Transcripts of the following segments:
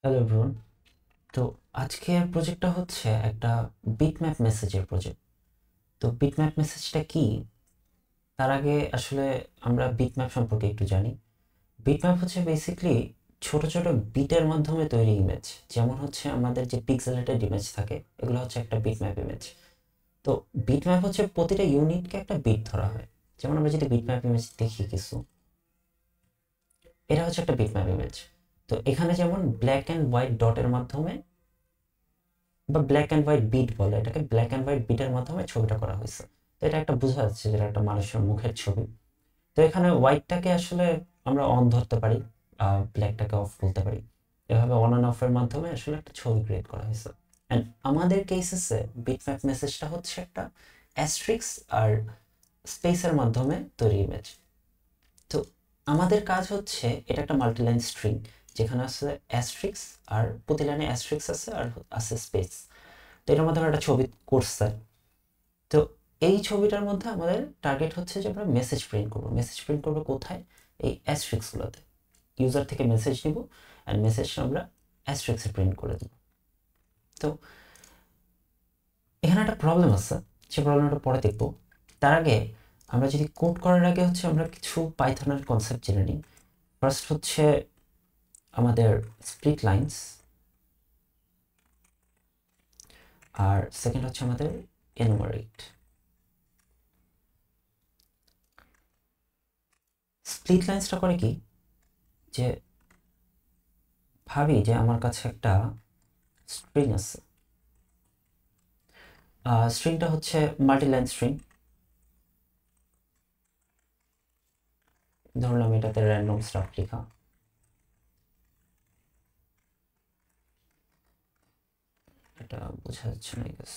Hello everyone. তো আজকের প্রজেক্টটা হচ্ছে একটা বিটম্যাপ মেসেজের প্রজেক্ট। তো বিটম্যাপ মেসেজটা কি, তার আগে আসলে আমরা বিটম্যাপ সম্পর্কে একটু জানি। বিটম্যাপ হচ্ছে বেসিক্যালি ছোট ছোট বিটের মাধ্যমে তৈরি ইমেজ। যেমন হচ্ছে আমাদের যে পিক্সেলেটেড ইমেজ থাকে, এগুলো হচ্ছে একটা বিটম্যাপ ইমেজ। তো বিটম্যাপ হচ্ছে প্রতিটা ইউনিটকে একটা বিট ধরা হয়। যেমন আমরা যদি বিটম্যাপ ইমেজ দেখি কিছু, এটা হচ্ছে একটা বিটম্যাপ ইমেজ। তো এখানে যেমন ব্ল্যাক অ্যান্ড হোয়াইট ডটের মাধ্যমে বা ব্ল্যাক অ্যান্ড হোয়াইট বিট বলে এটাকে, ব্ল্যাক অ্যান্ড হোয়াইট বিটের মাধ্যমে ছবিটা করা হয়েছে। তো এটা একটা বোঝা যাচ্ছে যেটা একটা মানুষের মুখের ছবি। তো এখানে হোয়াইটটাকে আসলে আমরা অন ধরতে পারি, ব্ল্যাকটাকে অফ বলতে পারি। এভাবে অন অ্যান্ড অফের মাধ্যমে আসলে একটা ছবি ক্রিয়েট করা হয়েছে। অ্যান্ড আমাদের কেসেসে বিটম্যাপ মেসেজটা হচ্ছে একটা অ্যাস্ট্রিক্স আর স্পেসের মাধ্যমে তৈরি ইমেজ। তো আমাদের কাজ হচ্ছে এটা একটা মাল্টিলাইন স্ট্রিং, যেখানে আছে অ্যাস্ট্রিক্স আর প্রতি লাইনে অ্যাস্ট্রিক্স আছে আর আছে স্পেস। তো এটার মাধ্যমে একটা ছবি করছে। তো এই ছবিটার মধ্যে আমাদের টার্গেট হচ্ছে যে আমরা মেসেজ প্রিন্ট করবো। মেসেজ প্রিন্ট করবো কোথায়? এই অ্যাস্ট্রিক্সগুলোতে। ইউজার থেকে মেসেজ নিব অ্যান্ড মেসেজটা আমরা অ্যাস্ট্রিক্সে প্রিন্ট করে দেবো। তো এখানে একটা প্রবলেম আছে, সে প্রবলেমটা পরে দেখবো। তার আগে আমরা যদি কোড করার আগে হচ্ছে আমরা কিছু পাইথনের কনসেপ্ট জেনে নিই। ফার্স্ট হচ্ছে আমাদের স্প্লিট লাইন্স, আর সেকেন্ড হচ্ছে আমাদের এনুমারেট। স্প্লিট লাইন্সটা করে কি, যে ভাবি যে আমার কাছে একটা স্ট্রিং আছে। স্ট্রিংটা হচ্ছে মাল্টিলাইন স্ট্রিং। ধরলাম এটাতে র্যান্ডম স্টাফ লেখা। এটা বোঝা যাচ্ছে না, গেস।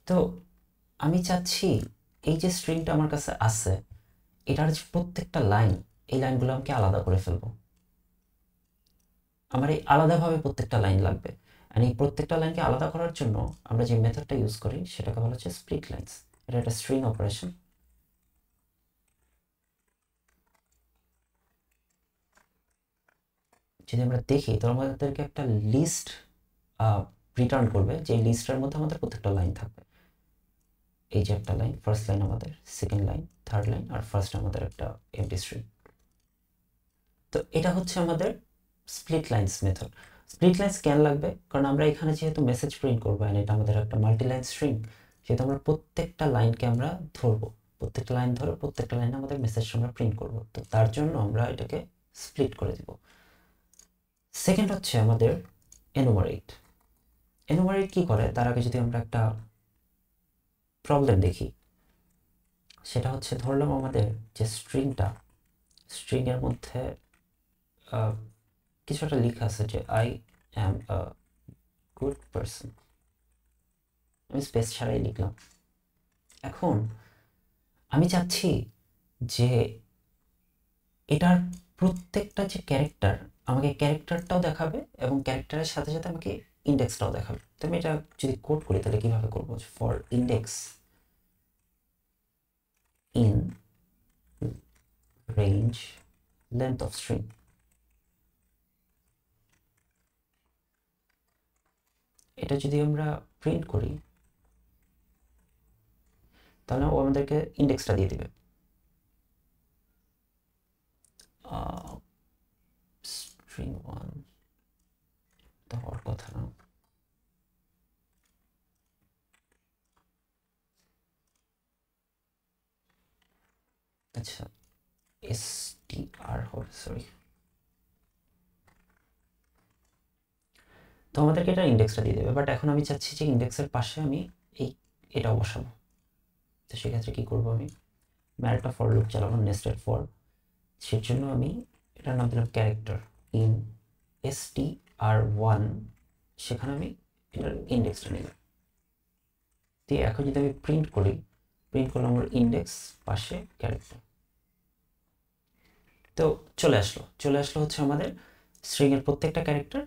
তো আমি চাচ্ছি এই যে স্ট্রিংটা আমার কাছে আছে, এটার যে প্রত্যেকটা লাইন, এই লাইনগুলো আমাকে আলাদা করে ফেলবো। আমার এই আলাদাভাবে প্রত্যেকটা লাইন লাগবে। আর এই প্রত্যেকটা লাইনকে আলাদা করার জন্য আমরা যে মেথডটা ইউজ করি সেটাকে বলা হচ্ছে স্প্লিট লাইন্স। এটা একটা স্ট্রিং অপারেশন। যদি আমরা দেখি তো আমাদেরকে একটা লিস্ট রিটার্ন করবে, যে লিস্টের মধ্যে আমাদের প্রত্যেকটা লাইন থাকবে। এই যে একটা লাইন, ফার্স্ট লাইন আমাদের, সেকেন্ড লাইন, থার্ড লাইন, আর ফার্স্ট আমাদের একটা এমটি স্ট্রিং। তো এটা হচ্ছে আমাদের split lines method. Split lines কেন লাগবে? কারণ আমরা এখানে যেহেতু মেসেজ প্রিন্ট করবো, and এটা আমাদের একটা মাল্টি লাইন স্ট্রিং, সেহেতু আমরা প্রত্যেকটা লাইনকে আমরা ধরবো। প্রত্যেকটা লাইন ধরে প্রত্যেকটা লাইনে আমাদের মেসেজটা আমরা প্রিন্ট করবো। তো তার জন্য আমরা এটাকে স্প্লিট করে দিব। সেকেন্ড হচ্ছে আমাদের এনুমারেট। এনুমারেট কি করে, তার আগে যদি আমরা একটা প্রবলেম দেখি, সেটা হচ্ছে ধরলাম আমাদের যে স্ট্রিংটা, স্ট্রিংয়ের মধ্যে কিছু একটা লেখা আছে যে I am a good person. আমি স্পেস ছাড়াই লিখলাম। এখন আমি চাচ্ছি যে এটার প্রত্যেকটা যে ক্যারেক্টার, আমাকে ক্যারেক্টারটাও দেখাবে এবং ক্যারেক্টারের সাথে সাথে আমাকে ইন্ডেক্সটাও দেখাবে। তো আমি এটা যদি কোড করি তাহলে কিভাবে করবো? For index in range length of string. এটা যদি আমরা প্রিন্ট করি তাহলে ও আমাদেরকে ইন্ডেক্সটা দিয়ে দিবে। স্ট্রিং ওয়ান তো হওয়ার কথা না। আচ্ছা, str হবে, সরি। তো আমাদেরকে এটা ইন্ডেক্সটা দিয়ে দেবে, বাট এখন আমি চাচ্ছি যে ইন্ডেক্সের পাশে আমি এই এটা বসাবো। তো সেক্ষেত্রে কী করবো, আমি একটা ফর লুপ চালাবো, নেস্টেড ফর। সেই জন্য আমি এটার নাম দিলাম ক্যারেক্টার ইন str1। সেখানে আমি এটার ইন্ডেক্সটা নিলাম দিয়ে এখন যদি আমি প্রিন্ট করি, প্রিন্ট করলাম আমার ইন্ডেক্স পাশে ক্যারেক্টার। তো চলে আসলো হচ্ছে আমাদের স্ট্রিংয়ের প্রত্যেকটা ক্যারেক্টার,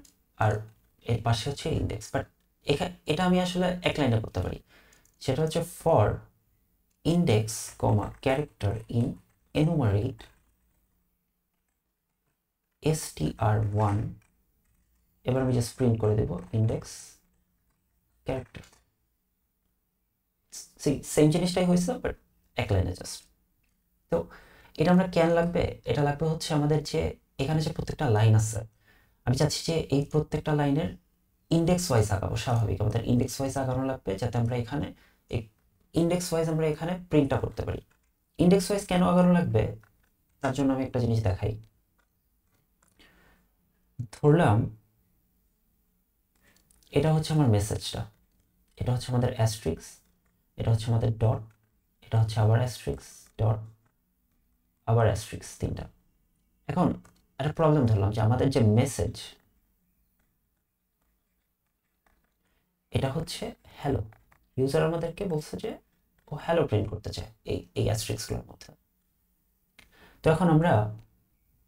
আর এর পাশে হচ্ছে ইন্ডেক্স। বাট এটা আমি আসলে এক লাইনে করতে পারি। সেটা হচ্ছে for index comma character in enumerate str1 এবার আমি জাস্ট প্রিন্ট করে দেব ইন্ডেক্স ক্যারেক্টার সেম জিনিসটাই হয়েছে বাট এক লাইনে জাস্ট। তো এটা আমরা কেন লাগবে, এটা লাগবে হচ্ছে আমাদের যে এখানে যে প্রত্যেকটা লাইন আছে আমি চাচ্ছি যে এই প্রত্যেকটা লাইনের ইন্ডেক্স ওয়াইজ আঁকাবো। স্বাভাবিক আমাদের ইন্ডেক্স ওয়াইজ আঁকানো লাগবে যাতে আমরা এখানে ইন্ডেক্স ওয়াইজ আমরা এখানে প্রিন্টটা করতে পারি। ইন্ডেক্স ওয়াইজ কেন আঁকানো লাগবে তার জন্য আমি একটা জিনিস দেখাই। ধরলাম এটা হচ্ছে আমার মেসেজটা, এটা হচ্ছে আমাদের অ্যাস্ট্রিক্স, এটা হচ্ছে আমাদের ডট, এটা হচ্ছে আবার অ্যাস্ট্রিক্স ডট আবার অ্যাস্ট্রিক্স তিনটা। এখন একটা প্রবলেম ধরলাম যে আমাদের যে মেসেজ এটা হচ্ছে হ্যালো, ইউজার আমাদেরকে বলছে যে ও হ্যালো প্রিন্ট করতে চায় এই অ্যাস্ট্রিক্সগুলোর মধ্যে। তো এখন আমরা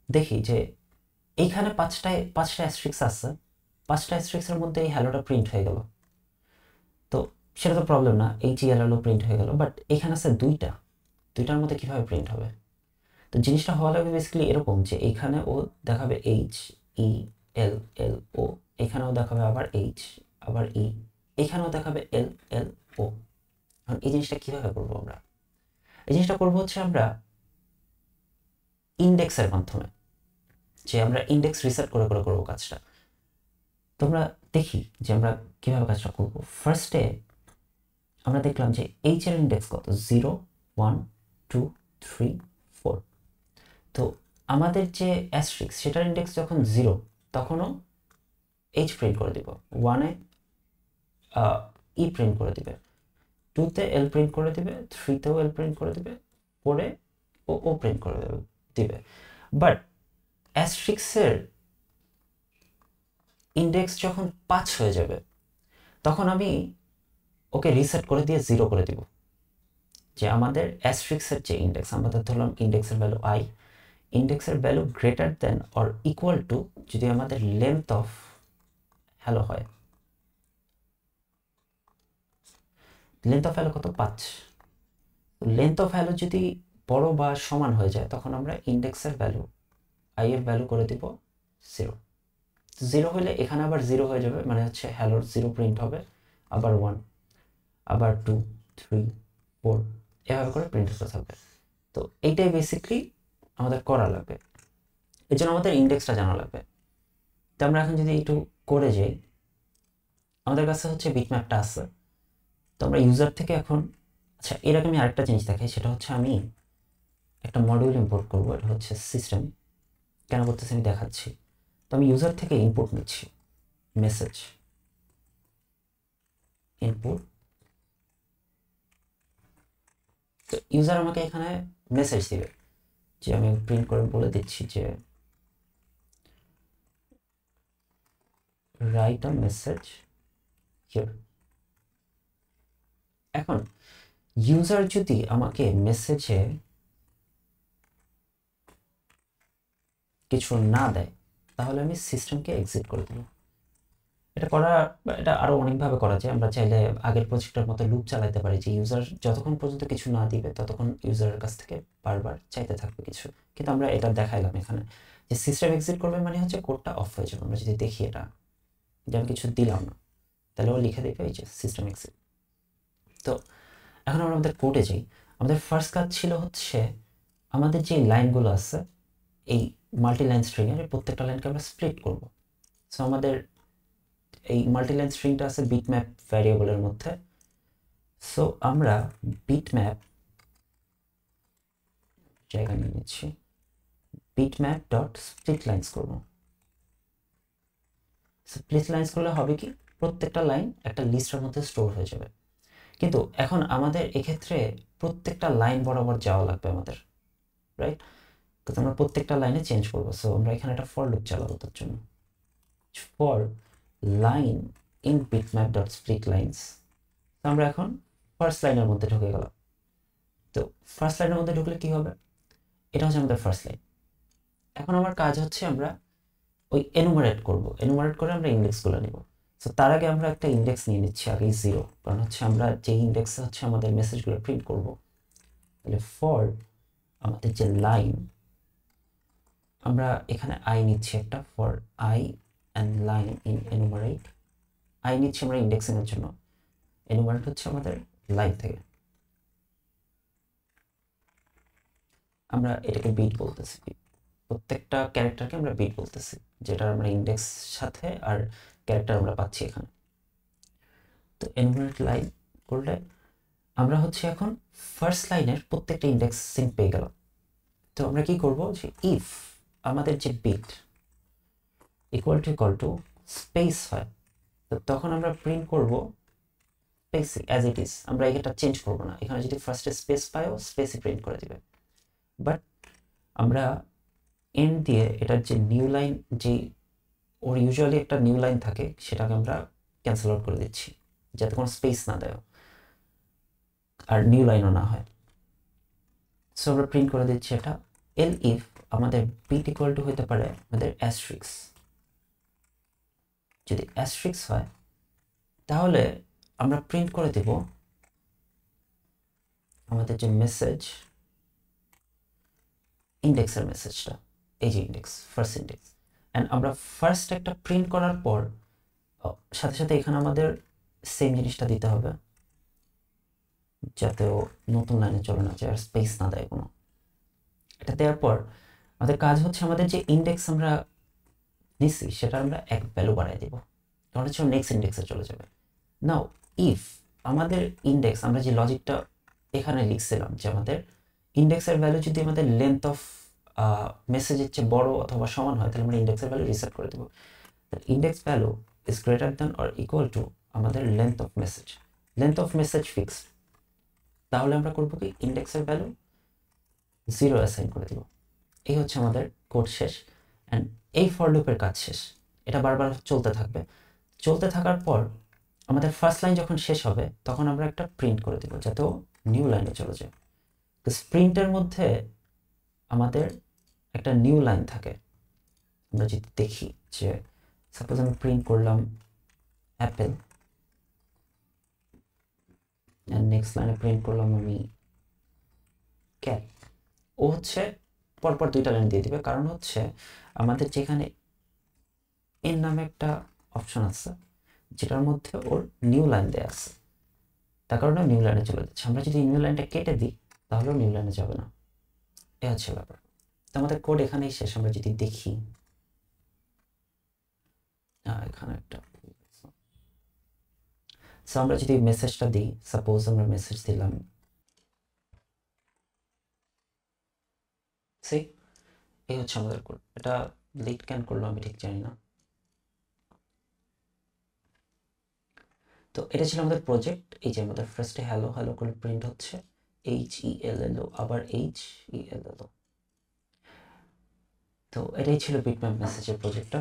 দেখি যে এইখানে পাঁচটা অ্যাস্ট্রিক্স আছে, পাঁচটা অ্যাস্ট্রিক্সের মধ্যে এই হ্যালোটা প্রিন্ট হয়ে গেল, তো সেটা তো প্রবলেম না, HELLO প্রিন্ট হয়ে গেল। বাট এখানে আছে দুইটার মধ্যে কিভাবে প্রিন্ট হবে? তো জিনিসটা হওয়া লাগবে বেসিক্যালি এরকম যে এইখানে ও দেখাবে HELLO, এখানেও দেখাবে আবার H আবার E, এখানেও দেখাবে LLO। এখন এই জিনিসটা কিভাবে করবো আমরা? এই জিনিসটা করবো হচ্ছে আমরা ইন্ডেক্সের মাধ্যমে, যে আমরা ইন্ডেক্স রিসেট করে করে করবো কাজটা। তোমরা দেখি যে আমরা কিভাবে কাজটা করবো। ফার্স্টে আমরা দেখলাম যে H এর ইন্ডেক্স কত, 0 1 2 3 4। তো আমাদের যে অ্যাস্ট্রিক্স সেটার ইন্ডেক্স যখন 0 তখনও H প্রিন্ট করে দিব, 1-এ E প্রিন্ট করে দিবে, 2-তে L প্রিন্ট করে দিবে, 3-তেও L প্রিন্ট করে দিবে, 4-এ O প্রিন্ট করে দিবে। বাট অ্যাস্ট্রিক্সের ইন্ডেক্স যখন 5 হয়ে যাবে তখন আমি ওকে রিসেট করে দিয়ে 0 করে দিব, যে আমাদের অ্যাস্ট্রিক্সের যে ইন্ডেক্স আমাদের ধরলাম ইন্ডেক্সের ভ্যালু I, ইন্ডেক্সের value greater than or equal to যদি আমাদের লেন্থ অফ হ্যালো হয়, লেন্থ অফ হ্যালো কত 5, লেন্থ অফ হ্যালো যদি বড় বা সমান হয়ে যায় তখন আমরা ইন্ডেক্সের ভ্যালু I এর ভ্যালু করে দিব 0। 0 হলে এখানে আবার 0 হয়ে যাবে, মানে হচ্ছে হ্যালোর 0 প্রিন্ট হবে, আবার 1 আবার 2 3 4 এভাবে করে প্রিন্ট হতে থাকবে। তো এইটাই বেসিকলি আমাদের করা লাগবে, এর জন্য আমাদের ইন্ডেক্সটা জানা লাগবে। তো আমরা এখন যদি একটু করে যাই, আমাদের কাছে হচ্ছে বিটম্যাপটা আছে। তো আমরা ইউজার থেকে এখন, আচ্ছা এরকমই আরেকটা জিনিস দেখাই, সেটা হচ্ছে আমি একটা মডিউল ইম্পোর্ট করবো, এটা হচ্ছে সিস্টেম। কেন করতেছি আমি দেখাচ্ছি। তো আমি ইউজার থেকে ইনপুট নিচ্ছি, মেসেজ ইনপুট। তো ইউজার আমাকে এখানে মেসেজ দিবে, যে আমি প্রিন্ট করে বলে দিচ্ছি যে রাইট আ মেসেজ হিয়ার। এখন ইউজার যদি আমাকে মেসেজে কিছু না দেয় তাহলে আমি সিস্টেমকে এক্সিট করে দেব। এটা আরো অনেকভাবে করা যায়। আমরা চাইলে আগের প্রজেক্টের মতো লুপ চালাতে পারি, যে ইউজার যতক্ষণ পর্যন্ত কিছু না দিবে ততক্ষণ ইউজারের কাছ থেকে বারবার চাইতে থাকবে কিছু। কিন্তু আমরা এটা দেখাইলাম এখানে যে সিস্টেম এক্সিট করবে মানে হচ্ছে কোডটা অফ হয়ে যাবে। আমরা যদি দেখি এটা যে আমি কিছু দিলাম না তাহলে ও লিখে দেবে এই যে সিস্টেম এক্সিট। তো এখন আমরা আমাদের কোডে যাই। আমাদের ফার্স্ট কাজ ছিল হচ্ছে আমাদের যে লাইনগুলো আছে এই মাল্টি লাইন স্ট্রিং এর প্রত্যেকটা লাইনকে আমরা স্প্লিট করব। সো আমাদের এই মাল্টি লাইন স্ট্রিংটা আছে বিটম্যাপ ভ্যারিয়েবলের মধ্যে। সো আমরা বিটম্যাপ জায়গা নিয়ে নিচ্ছি, বিটম্যাপ ডট স্প্লিট লাইনস করব। স্প্লিট লাইনস করলে হবে কি, প্রত্যেকটা লাইন একটা লিস্টের মধ্যে স্টোর হয়ে যাবে। কিন্তু এখন আমাদের এক্ষেত্রে প্রত্যেকটা লাইন বরাবর যাওয়া লাগবে আমাদের, রাইট? তো আমরা প্রত্যেকটা লাইনে চেঞ্জ করবো। সো আমরা এখানে একটা ফর লুপ চালাবো তার জন্য, for line in bitmap dot split lines. তো আমরা এখন ফার্স্ট লাইনের মধ্যে ঢুকে গেলাম। তো ফার্স্ট লাইনের মধ্যে ঢুকলে কি হবে, এটা হচ্ছে আমাদের ফার্স্ট লাইন। এখন আমার কাজ হচ্ছে আমরা ওই এনুমারেট করব, এনুমারেট করে আমরা ইন্ডেক্সগুলো নিব। সো তার আগে আমরা একটা ইন্ডেক্স নিয়ে নিচ্ছি, আগে 0, কারণ হচ্ছে আমরা যে ইন্ডেক্সে হচ্ছে আমাদের মেসেজগুলো প্রিন্ট করব তাহলে ফর আমাদের যে লাইন, আমরা এখানে আই নিচ্ছি একটা, for I and line in enumerate, I নিচ্ছি আমরা ইন্ডেক্সিংয়ের জন্য, এনুমারেট হচ্ছে আমাদের লাইন থেকে, আমরা এটাকে বিট বলতেছি, প্রত্যেকটা ক্যারেক্টারকে আমরা বিট বলতেছি, যেটা আমরা ইন্ডেক্স সাথে আর ক্যারেক্টার আমরা পাচ্ছি এখানে। তো এনুমারেট লাইন করলে আমরা হচ্ছে এখন ফার্স্ট লাইনের প্রত্যেকটা ইন্ডেক্সিং পেয়ে গেলাম। তো আমরা কি করব, যে ইফ আমাদের যে বিট ইকুয়াল টু স্পেস হয়, তো তখন আমরা প্রিন্ট করব স্পেস অ্যাজ ইট ইজ, আমরা এটা চেঞ্জ করব না। এখানে যদি ফার্স্টে স্পেস পাইও স্পেসই প্রিন্ট করে দিবে, বাট আমরা এন্ড দিয়ে এটার যে নিউ লাইন, যে ওর ইউজুয়ালি একটা নিউ লাইন থাকে, সেটাকে আমরা ক্যান্সেল আউট করে দিচ্ছি, যাতে কোনো স্পেস না দেয় আর নিউ লাইনও না হয়। সো আমরা প্রিন্ট করে দিচ্ছি এটা এল ইফ আমাদের বিট ইকুয়াল টু হতে পারে আমাদের অ্যাস্ট্রিক্স। যদি অ্যাস্ট্রিক্স হয় তাহলে আমরা প্রিন্ট করে দেব আমাদের যে মেসেজ, ইন্ডেক্সের মেসেজটা, এই যে ইন্ডেক্স, ফার্স্ট ইন্ডেক্স। অ্যান্ড আমরা ফার্স্ট একটা প্রিন্ট করার পর সাথে সাথে এখানে আমাদের সেম জিনিসটা দিতে হবে, যাতে ও নতুন লাইনে চলে না যায় আর স্পেস না দেয় কোনো। এটা দেওয়ার পর আমাদের কাজ হচ্ছে আমাদের যে ইন্ডেক্স আমরা নিচ্ছি সেটা আমরা এক ভ্যালু বাড়াই দেবো, তখন হচ্ছে নেক্সট ইন্ডেক্সে চলে যাবে। নাও ইফ আমাদের ইন্ডেক্স, আমরা যে লজিকটা এখানে লিখছিলাম যে আমাদের ইন্ডেক্সের ভ্যালু যদি আমাদের লেন্থ অফ মেসেজের চেয়ে বড় অথবা সমান হয়, তাহলে আমরা ইন্ডেক্সের ভ্যালু রিসেট করে দেবো। Index value is greater than or equal to আমাদের length of message, length of message fix, তাহলে আমরা করবো কি ইন্ডেক্সের ভ্যালু 0 অ্যাসাইন করে দেবো। এই হচ্ছে আমাদের কোড শেষ, অ্যান্ড এই ফর লুপের কাজ শেষ। এটা বারবার চলতে থাকবে, চলতে থাকার পর আমাদের ফার্স্ট লাইন যখন শেষ হবে তখন আমরা একটা প্রিন্ট করে দেবো, যাতে নিউ লাইনে চলে যায়। তো প্রিন্টের মধ্যে আমাদের একটা নিউ লাইন থাকে। আমরা যদি দেখি যে সাপোজ আমি প্রিন্ট করলাম অ্যাপেল, অ্যান্ড নেক্সট লাইনে প্রিন্ট করলাম আমি ক্যাট, ও হচ্ছে পরপর দুইটা লাইন দিয়ে দিবে, কারণ হচ্ছে আমাদের যেখানে এর নামে একটা অপশন আছে যেটার মধ্যে ওর নিউ লাইন দেওয়া আছে, তার কারণে নিউ লাইনে চলে যাচ্ছে। আমরা যদি নিউ লাইনটা কেটে দিই তাহলেও নিউ লাইনে যাবে না, এ হচ্ছে ব্যাপার। তো আমাদের কোড এখানেই শেষ। আমরা যদি দেখি এখানে একটা, সো আমরা যদি মেসেজটা দিই, সাপোজ আমরা মেসেজ দিলাম সেই, এই হচ্ছে আমাদের কোড। এটা লিড ক্যান করলো আমি ঠিক জানি না। তো এটা ছিল আমাদের প্রজেক্ট। এই যে আমাদের ফার্স্টে হ্যালো হ্যালো করে প্রিন্ট হচ্ছে, HELLO, আবার HELLO। তো এটাই ছিল বিটম্যাপ মেসেজের প্রজেক্টটা।